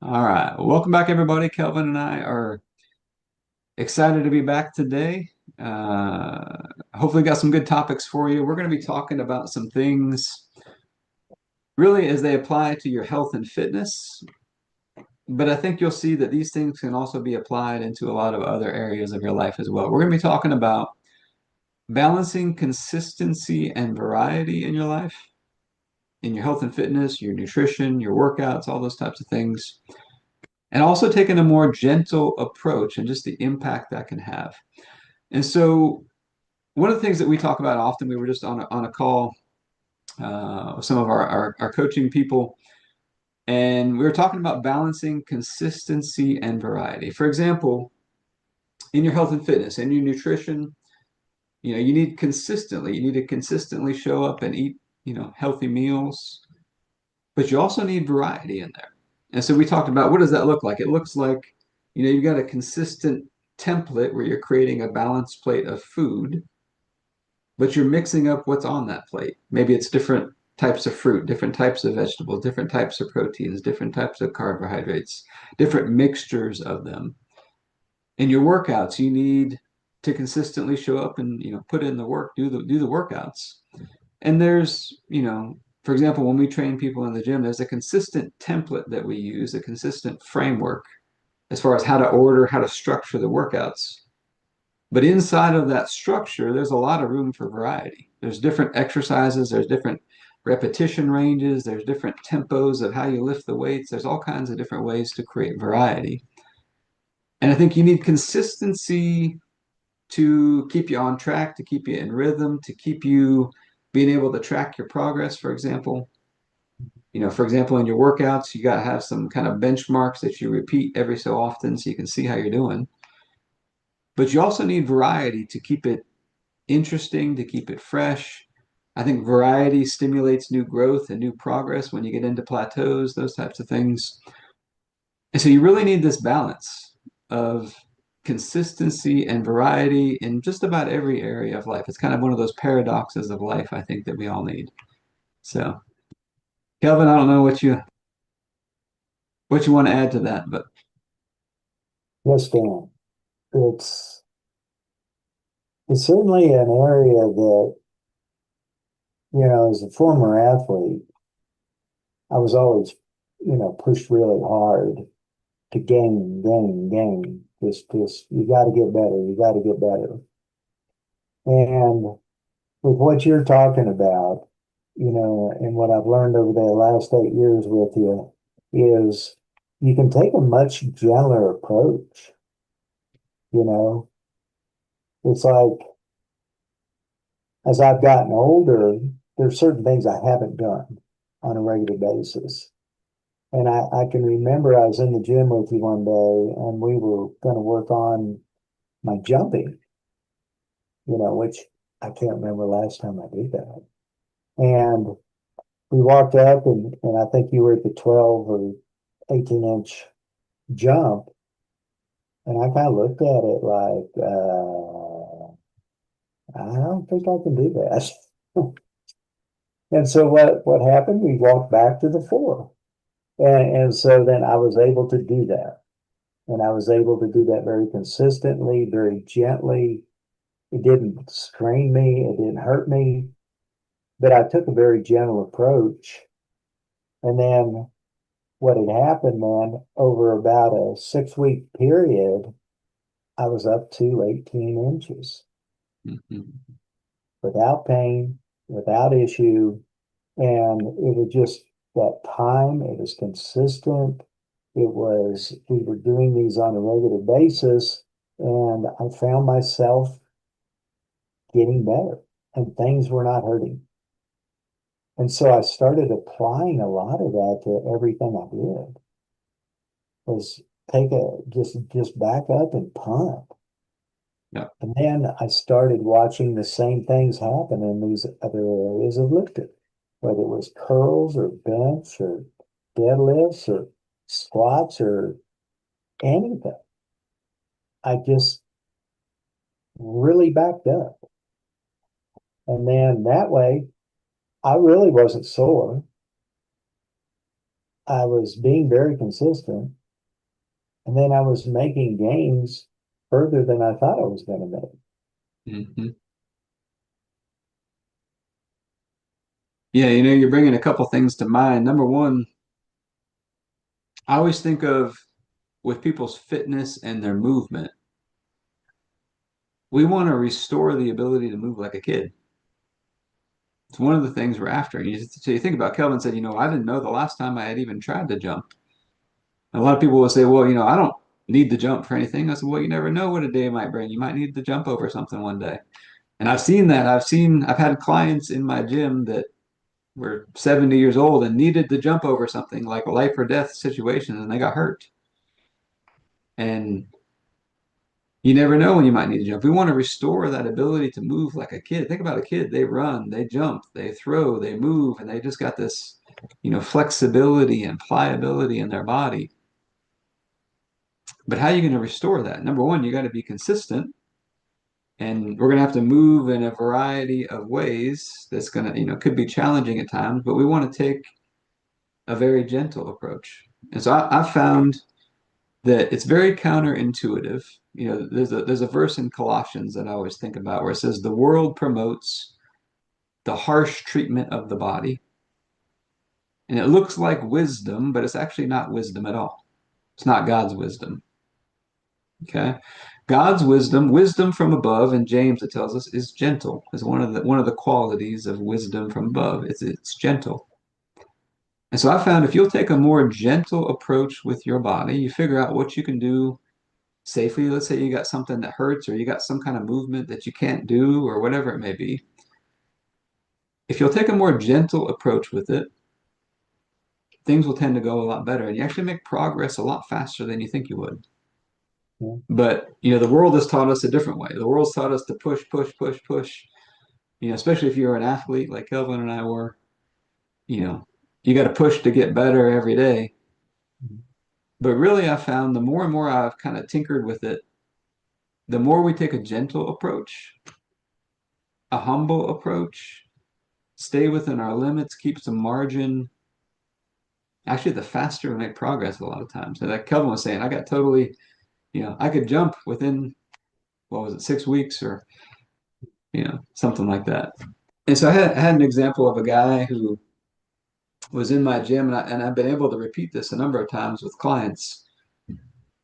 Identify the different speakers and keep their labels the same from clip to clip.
Speaker 1: All right. Welcome back, everybody. Kelvin and I are excited to be back today. Hopefully, got some good topics for you. We're going to be talking about some things really as they apply to your health and fitness, but I think you'll see that these things can also be applied into a lot of other areas of your life as well. We're going to be talking about balancing consistency and variety in your life, in your health and fitness, your nutrition, your workouts, all those types of things, and also taking a more gentle approach and just the impact that can have. And so, one of the things that we talk about often, we were just on a call with some of our coaching people, and we were talking about balancing consistency and variety. For example, in your health and fitness and your nutrition, you need to consistently show up and eat, healthy meals, but you also need variety in there. And so we talked about what does that look like? It looks like, you've got a consistent template where you're creating a balanced plate of food, but you're mixing up what's on that plate. Maybe it's different types of fruit, different types of vegetables, different types of proteins, different types of carbohydrates, different mixtures of them. In your workouts, you need to consistently show up and put in the work, do the workouts. And there's, for example, when we train people in the gym, there's a consistent template that we use, a consistent framework as far as how to order, how to structure the workouts. But inside of that structure, there's a lot of room for variety. There's different exercises, there's different repetition ranges, there's different tempos of how you lift the weights. There's all kinds of different ways to create variety. And I think you need consistency to keep you on track, to keep you in rhythm, to keep you being able to track your progress, for example. For example, in your workouts, you got to have some kind of benchmarks that you repeat every so often so you can see how you're doing. But you also need variety to keep it interesting, to keep it fresh. I think variety stimulates new growth and new progress when you get into plateaus, those types of things. And so you really need this balance of consistency and variety in just about every area of life. It's kind of one of those paradoxes of life, I think, that we all need. So, Kelvin, I don't know what you want to add to that, but
Speaker 2: Yes, Dan. It's it's certainly an area that, as a former athlete, I was always, pushed really hard to gain, gain, gain. Just you got to get better. You got to get better. And with what you're talking about, and what I've learned over the last 8 years with you is you can take a much gentler approach. You know, it's like as I've gotten older, there's certain things I haven't done on a regular basis. And I can remember I was in the gym with you one day and we were going to work on my jumping, which I can't remember last time I did that. And we walked up and I think you were at the 12 or 18-inch jump. And I kind of looked at it like, I don't think I can do that. And so what happened? We walked back to the floor. And so then I was able to do that. And I was able to do that very consistently, very gently. It didn't strain me, it didn't hurt me, but I took a very gentle approach. And then what had happened, man, over about a 6 week period, I was up to 18 inches
Speaker 1: mhm.
Speaker 2: without pain, without issue. And it was just that time, it was consistent. We were doing these on a regular basis, and I found myself getting better and things were not hurting. And so I started applying a lot of that to everything I did was just back up and pump.
Speaker 1: Yeah.
Speaker 2: And then I started watching the same things happen in these other areas of lifting, whether it was curls or bench or deadlifts or squats or anything. I just really backed up. And then that way, I really wasn't sore. I was being very consistent, and then I was making gains further than I thought I was going to make.
Speaker 1: Hmm. Yeah, you're bringing a couple things to mind. Number one, I always think of with people's fitness and their movement, we want to restore the ability to move like a kid. It's one of the things we're after. So you think about Kelvin said, I didn't know the last time I had even tried to jump. And a lot of people will say, well, I don't need to jump for anything. I said, well, you never know what a day might bring. You might need to jump over something one day. And I've seen that. I've had clients in my gym that were 70 years old and needed to jump over something like a life or death situation and they got hurt. And you never know when you might need to jump. We want to restore that ability to move like a kid. Think about a kid. They run, they jump, they throw, they move, and they just got this, flexibility and pliability in their body. But how are you going to restore that? Number one, you got to be consistent. And we're going to have to move in a variety of ways that's going to, could be challenging at times, but we want to take a very gentle approach. And so I've found that it's very counterintuitive. There's a verse in Colossians that I always think about where it says the world promotes the harsh treatment of the body, and it looks like wisdom, but it's actually not wisdom at all. It's not God's wisdom. Okay, God's wisdom, wisdom from above, and James it tells us is gentle. Is one of the qualities of wisdom from above. It's gentle. And so I found if you'll take a more gentle approach with your body, you figure out what you can do safely. Let's say you got something that hurts or you got some kind of movement that you can't do or whatever it may be. If you'll take a more gentle approach with it, things will tend to go a lot better and you actually make progress a lot faster than you think you would.
Speaker 2: Yeah.
Speaker 1: But, the world has taught us a different way. The world's taught us to push, push, push, push, especially if you're an athlete like Kelvin and I were, you know, you got to push to get better every day. But really, I found the more and more I've kind of tinkered with it, the more we take a gentle approach, a humble approach, stay within our limits, keep some margin. Actually, the faster we make progress a lot of times. So like Kelvin was saying, I got totally, I could jump within, what was it, 6 weeks or, something like that. And so I had an example of a guy who was in my gym, and I've been able to repeat this a number of times with clients.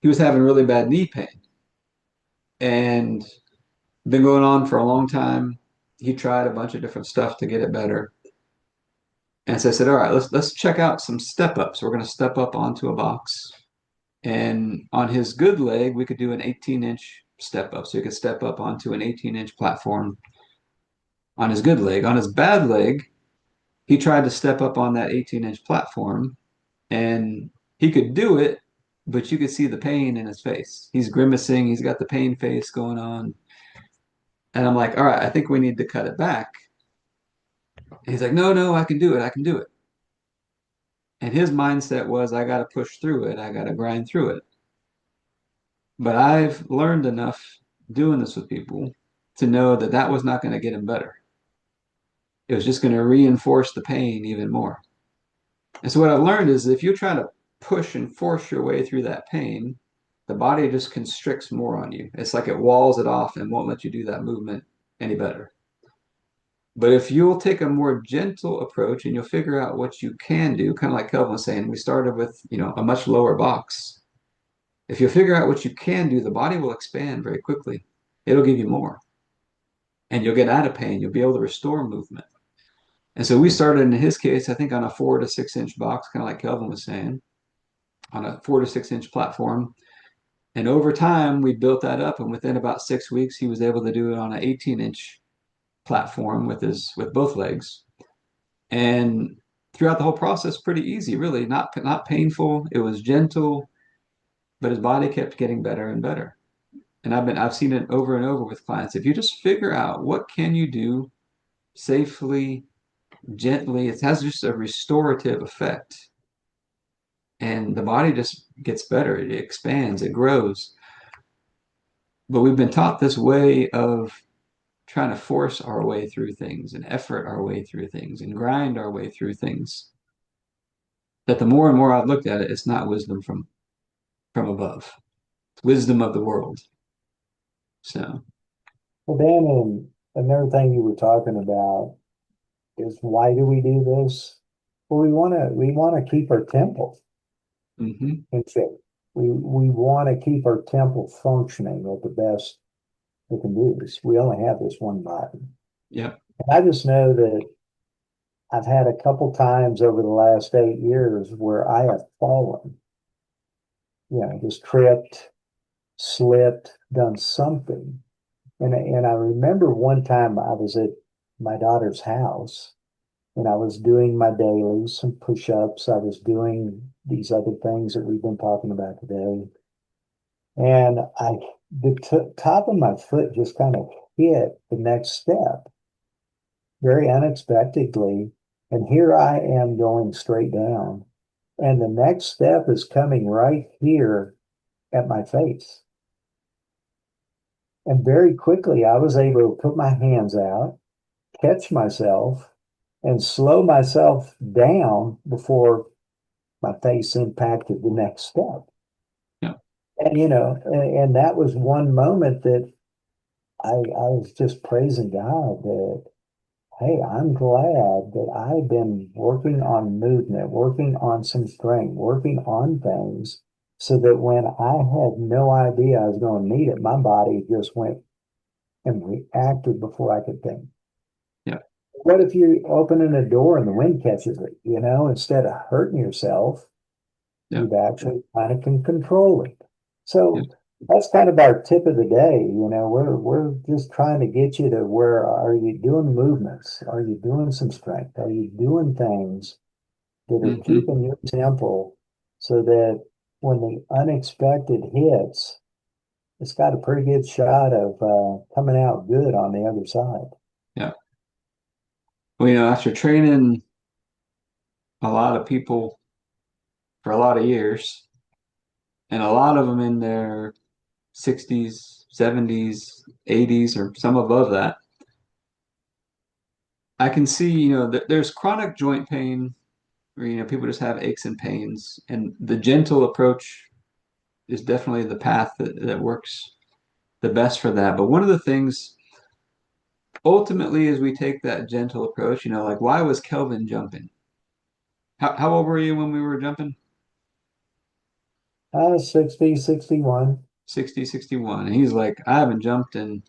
Speaker 1: He was having really bad knee pain and been going on for a long time. He tried a bunch of different stuff to get it better. And so I said, all right, let's check out some step ups. We're going to step up onto a box. And on his good leg, we could do an 18-inch step up. So he could step up onto an 18-inch platform on his good leg. On his bad leg, he tried to step up on that 18-inch platform and he could do it, but you could see the pain in his face. He's grimacing, he's got the pain face going on. And I'm like, all right, I think we need to cut it back. And he's like, no, no, I can do it. I can do it. And his mindset was, I got to push through it. I got to grind through it. But I've learned enough doing this with people to know that that was not going to get him better. It was just going to reinforce the pain even more. And so what I've learned is if you try to push and force your way through that pain, the body just constricts more on you. It's like it walls it off and won't let you do that movement any better. But if you'll take a more gentle approach and you'll figure out what you can do, kind of like Kelvin was saying, we started with, a much lower box. If you figure out what you can do, the body will expand very quickly. It'll give you more. And you'll get out of pain. You'll be able to restore movement. And so we started in his case, I think on a 4 to 6 inch box, kind of like Kelvin was saying, on a 4 to 6 inch platform. And over time, we built that up. And within about 6 weeks, he was able to do it on an 18-inch platform with both legs. And throughout the whole process, pretty easy, really, not painful. It was gentle, but his body kept getting better and better. And I've seen it over and over with clients. If you just figure out what can you do safely, gently, it has just a restorative effect. And the body just gets better. It expands, it grows. But we've been taught this way of trying to force our way through things and effort our way through things and grind our way through things. that the more and more I've looked at it, it's not wisdom from above. It's wisdom of the world. So,
Speaker 2: Well, Dan, and another thing you were talking about is why do we do this? Well, we want to keep our temple
Speaker 1: hmm
Speaker 2: in shape. We want to keep our temple functioning at the best it can do. We only have this one body.
Speaker 1: yeah,
Speaker 2: And I just know that I've had a couple times over the last 8 years where I have fallen, just tripped, slipped, done something. And I remember one time I was at my daughter's house and I was doing my dailies, some push-ups. I was doing these other things that we've been talking about today. And the top of my foot just kind of hit the next step very unexpectedly. And here I am going straight down. And the next step is coming right here at my face. And very quickly, I was able to put my hands out, catch myself, and slow myself down before my face impacted the next step.
Speaker 1: yeah,
Speaker 2: And that was one moment that I was just praising God that, hey, I'm glad that I've been working on movement, working on some strength, working on things so that when I had no idea I was going to need it, my body just went and reacted before I could think.
Speaker 1: yeah,
Speaker 2: What if you're opening a door and the wind catches it? Instead of hurting yourself,
Speaker 1: yeah,
Speaker 2: you've actually kind of can control it.
Speaker 1: yeah,
Speaker 2: So that's kind of our tip of the day. We're just trying to get you to where are you doing movements? Are you doing some strength? Are you doing things that are
Speaker 1: hmm
Speaker 2: keeping your tempo so that when the unexpected hits, it's got a pretty good shot of coming out good on the other side.
Speaker 1: yeah. Well, after training a lot of people for a lot of years, and a lot of them in their 60s, 70s, 80s, or some above that, I can see, that there's chronic joint pain where, people just have aches and pains, and the gentle approach is definitely the path that works the best for that. But one of the things ultimately is we take that gentle approach, like why was Kelvin jumping? How old were you when we were jumping?
Speaker 2: 60, 61.
Speaker 1: 60, 61. And he's like, I haven't jumped in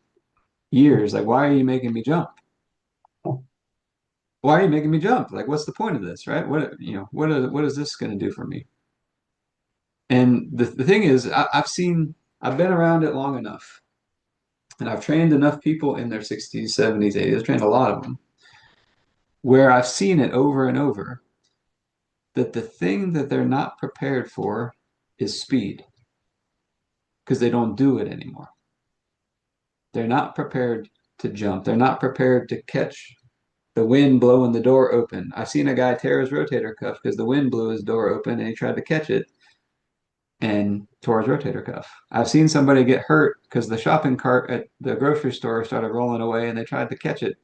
Speaker 1: years. Like, why are you making me jump? Why are you making me jump? Like, what's the point of this, right? What is this going to do for me? And the thing is, I've been around it long enough and I've trained enough people in their 60s, 70s, 80s. I've trained a lot of them where I've seen it over and over that the thing that they're not prepared for is speed because they don't do it anymore. They're not prepared to jump. They're not prepared to catch the wind blowing the door open. I've seen a guy tear his rotator cuff because the wind blew his door open and he tried to catch it and tore his rotator cuff. I've seen somebody get hurt because the shopping cart at the grocery store started rolling away and they tried to catch it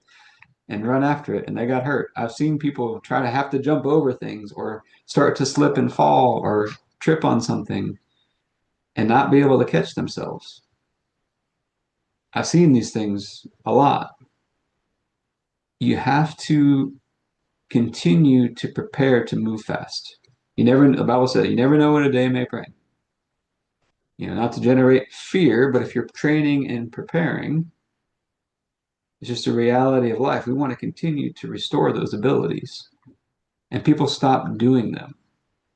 Speaker 1: and run after it and they got hurt. I've seen people try to have to jump over things or start to slip and fall or trip on something and not be able to catch themselves. I've seen these things a lot. You have to continue to prepare to move fast. The Bible said, you never know what a day may bring. Not to generate fear, but if you're training and preparing, it's just a reality of life. We want to continue to restore those abilities. And people stop doing them.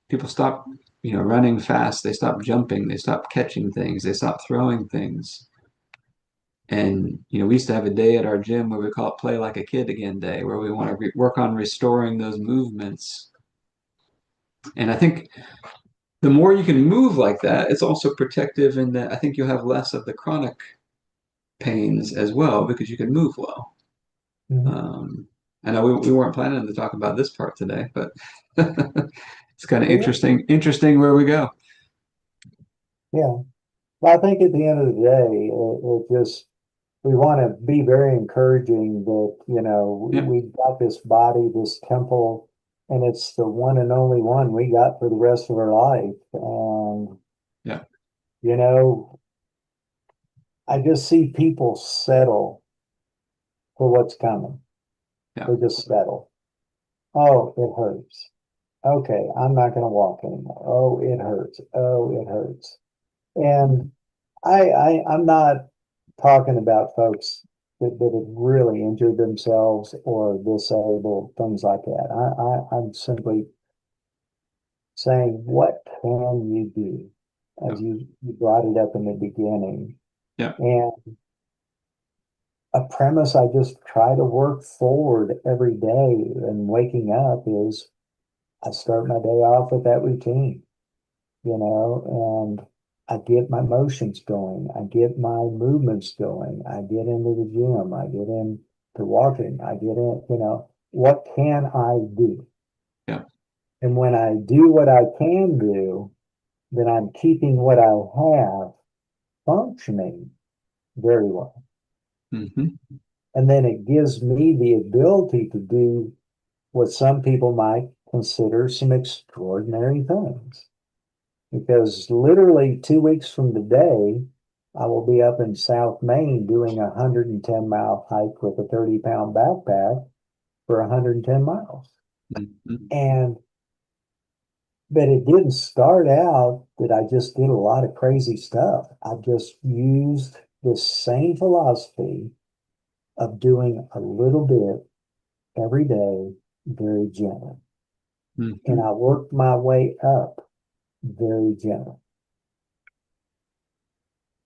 Speaker 1: People stop, running fast. They stop jumping. They stop catching things. They stop throwing things. And, we used to have a day at our gym where we call it Play Like a Kid Again Day, where we want to work on restoring those movements. And I think the more you can move like that, it's also protective in that I think you'll have less of the chronic pains as well because you can move well.
Speaker 2: Mhm.
Speaker 1: Um, I know we weren't planning to talk about this part today, but it's kind of
Speaker 2: Yeah,
Speaker 1: interesting where we go.
Speaker 2: yeah. Well, I think at the end of the day, we want to be very encouraging that,
Speaker 1: Yeah,
Speaker 2: we've got this body, this temple. and it's the one and only one we got for the rest of our life. And,
Speaker 1: Yeah.
Speaker 2: you know, I just see people settle for what's coming.
Speaker 1: Yeah.
Speaker 2: They just settle. Oh, it hurts. Okay, I'm not going to walk anymore. Oh, it hurts. Oh, it hurts. And I'm not talking about folks that have really injured themselves or disabled, things like that. I'm simply saying, what can you do?
Speaker 1: Yeah.
Speaker 2: As you brought it up in the beginning.
Speaker 1: Yeah.
Speaker 2: And a premise I just try to work forward every day and waking up is I start my day off with that routine, and I get my motions going. I get my movements going. I get into the gym. I get into walking. I get in, what can I do?
Speaker 1: Yeah.
Speaker 2: And when I do what I can do, then I'm keeping what I have functioning very well.
Speaker 1: Hmm.
Speaker 2: And then it gives me the ability to do what some people might consider some extraordinary things. Because literally 2 weeks from today, I will be up in South Maine doing a 110-mile hike with a 30-pound backpack for 110 miles.
Speaker 1: Hmm.
Speaker 2: And but it didn't start out that I just did a lot of crazy stuff. I just used the same philosophy of doing a little bit every day, very gently. And
Speaker 1: Hmm.
Speaker 2: I worked my way up very gently.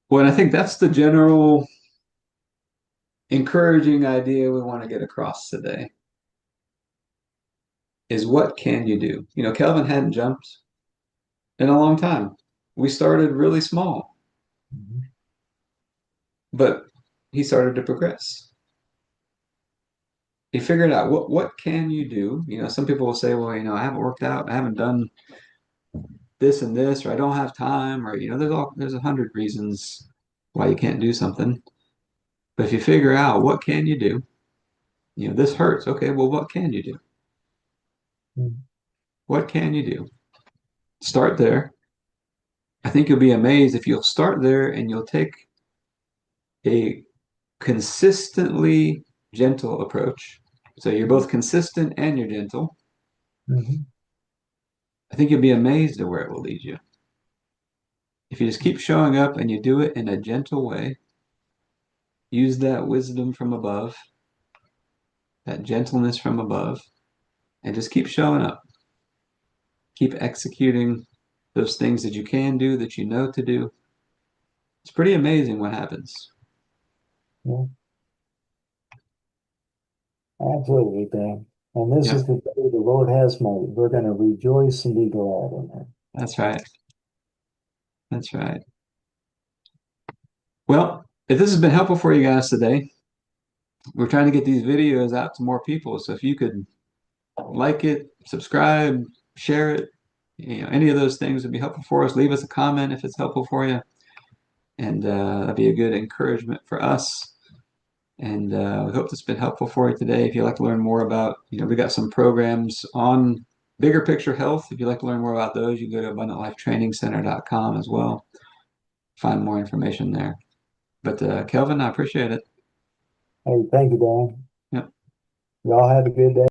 Speaker 1: Well, and I think that's the general encouraging idea we want to get across today is what can you do? Kelvin hadn't jumped in a long time. We started really small,
Speaker 2: Mhm.
Speaker 1: but he started to progress. He figured out what can you do? Some people will say, well, I haven't worked out, I haven't done this and this, or I don't have time, or there's 100 reasons why you can't do something. But if you figure out what can you do, this hurts. Okay, well, what can you do?
Speaker 2: Mhm.
Speaker 1: What can you do? Start there. I think you'll be amazed if you'll start there and you'll take a consistently gentle approach. So you're both consistent and you're gentle.
Speaker 2: Mhm.
Speaker 1: I think you'll be amazed at where it will lead you. If you just keep showing up and you do it in a gentle way, use that wisdom from above, that gentleness from above, and just keep showing up. Keep executing those things that you can do, that you know to do. It's pretty amazing what happens.
Speaker 2: Yeah, absolutely, Dan. And this
Speaker 1: Yeah,
Speaker 2: is the day the Lord has made. We're going to rejoice and be glad in it.
Speaker 1: that's right. That's right. Well, if this has been helpful for you guys today, we're trying to get these videos out to more people. So if you could like it, subscribe, share it, any of those things would be helpful for us. Leave us a comment if it's helpful for you, and that'd be a good encouragement for us. And we hope this has been helpful for you today. If you'd like to learn more about, we got some programs on bigger picture health. If you'd like to learn more about those, you can go to abundantlifetrainingcenter.com as well. Find more information there. But Kelvin, I appreciate it.
Speaker 2: Hey, thank you, Dan.
Speaker 1: Yep.
Speaker 2: Y'all have a good day.